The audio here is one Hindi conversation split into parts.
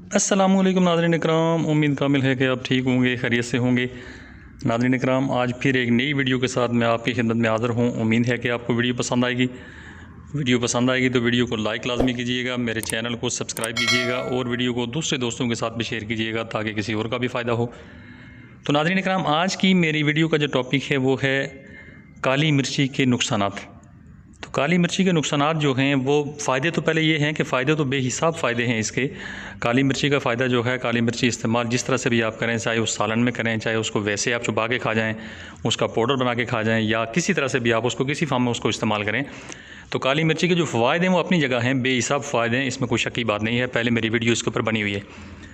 अस्सलामुअलैकुम नाज़रीन इकराम, उम्मीद कामिल है कि आप ठीक होंगे, खैरियत से होंगे। नाज़रीन इकराम, आज फिर एक नई वीडियो के साथ मैं आपकी खिदमत में हाज़िर हूँ। उम्मीद है कि आपको वीडियो पसंद आएगी। वीडियो पसंद आएगी तो वीडियो को लाइक लाजमी कीजिएगा, मेरे चैनल को सब्सक्राइब कीजिएगा और वीडियो को दूसरे दोस्तों के साथ भी शेयर कीजिएगा ताकि किसी और का भी फ़ायदा हो। तो नाज़रीन इकराम, आज की मेरी वीडियो का जो टॉपिक है वो है काली मिर्ची के नुकसानात। तो काली मिर्ची के नुकसानात जो हैं वो फ़ायदे तो पहले ये हैं कि फ़ायदे तो बेहिसाब फ़ायदे हैं इसके। काली मिर्ची का फ़ायदा जो है, काली मिर्ची इस्तेमाल जिस तरह से भी आप करें, चाहे उस सालन में करें, चाहे उसको वैसे आप चुबा के खा जाएँ, उसका पाउडर बना के खा जाएँ, या किसी तरह से भी आप उसको किसी फार्म में उसको इस्तेमाल करें, तो काली मिर्ची के जो फ़ायदे हैं वो अपनी जगह हैं, बेहिसाब फ़ायदे हैं, इसमें कोई शक की बात नहीं है। पहले मेरी वीडियो इसके ऊपर बनी हुई है।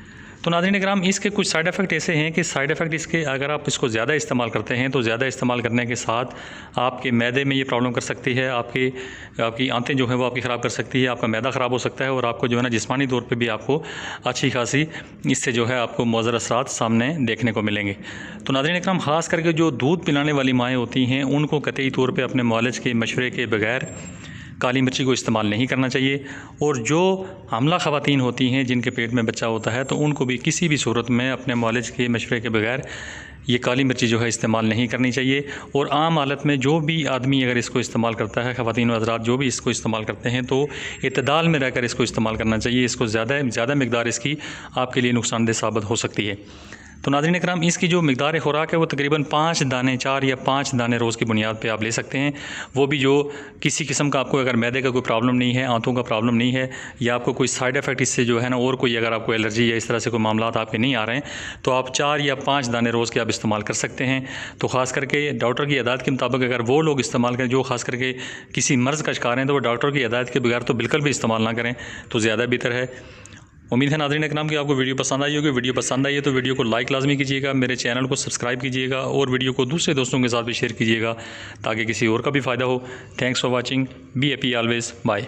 तो नाज़रीन इकराम, इसके कुछ साइड इफ़ेक्ट ऐसे हैं कि साइड इफ़ेक्ट इसके, अगर आप इसको ज़्यादा इस्तेमाल करते हैं तो ज़्यादा इस्तेमाल करने के साथ आपके मैदे में ये प्रॉब्लम कर सकती है, आपकी आंतें जो हैं वो आपकी ख़राब कर सकती है, आपका मैदा ख़राब हो सकता है और आपको जो है ना जिस्मानी तौर पे भी आपको अच्छी खासी इससे जो है आपको मुज़र असरात सामने देखने को मिलेंगे। तो नाज़रीन इकराम, ख़ास करके जो दूध पिलाने वाली माएँ होती हैं उनको कतई तौर पर अपने मुआलिज के मशवरे के बगैर काली मिर्ची को इस्तेमाल नहीं करना चाहिए। और जो हमला ख़वातीन होती हैं जिनके पेट में बच्चा होता है तो उनको भी किसी भी सूरत में अपने मुआलिज के मशवरे के बगैर ये काली मिर्ची जो है इस्तेमाल नहीं करनी चाहिए। और आम हालत में जो भी आदमी अगर इसको इस्तेमाल करता है, ख़वातीन व हज़रात जो भी इसको इस्तेमाल करते हैं, तो इत्तेदाल में रहकर इसको इस्तेमाल करना चाहिए। इसको ज़्यादा मिक़दार इसकी आपके लिए नुकसानदेह साबित हो सकती है। तो नाज़रीन इकराम, इसकी जो मिक़दार खुराक है वो तकरीबन 5 दाने, 4 या 5 दाने रोज़ की बुनियाद पे आप ले सकते हैं। वो भी जो किसी किस्म का आपको अगर मैदे का कोई प्रॉब्लम नहीं है, आंतों का प्रॉब्लम नहीं है, या आपको कोई साइड इफ़ेक्ट इससे जो है ना और कोई अगर आपको एलर्जी या इस तरह से कोई मामलात आपके नहीं आ रहे हैं, तो आप 4 या 5 दाने रोज़ के आप इस्तेमाल कर सकते हैं। तो ख़ास करके डॉक्टर की हिदायत के मुताबिक अगर वो लोग इस्तेमाल करें जो ख़ास करके किसी मर्ज़ का शिकार हैं, तो वो डॉक्टर की हिदायत के बगैर तो बिल्कुल भी इस्तेमाल ना करें, तो ज़्यादा बेहतर है। उम्मीद है नाज़रीन इकराम कि आपको वीडियो पसंद आई होगी। वीडियो पसंद आई है तो वीडियो को लाइक लाजमी कीजिएगा, मेरे चैनल को सब्सक्राइब कीजिएगा और वीडियो को दूसरे दोस्तों के साथ भी शेयर कीजिएगा ताकि किसी और का भी फ़ायदा हो। Thanks for watching. Be happy always. Bye.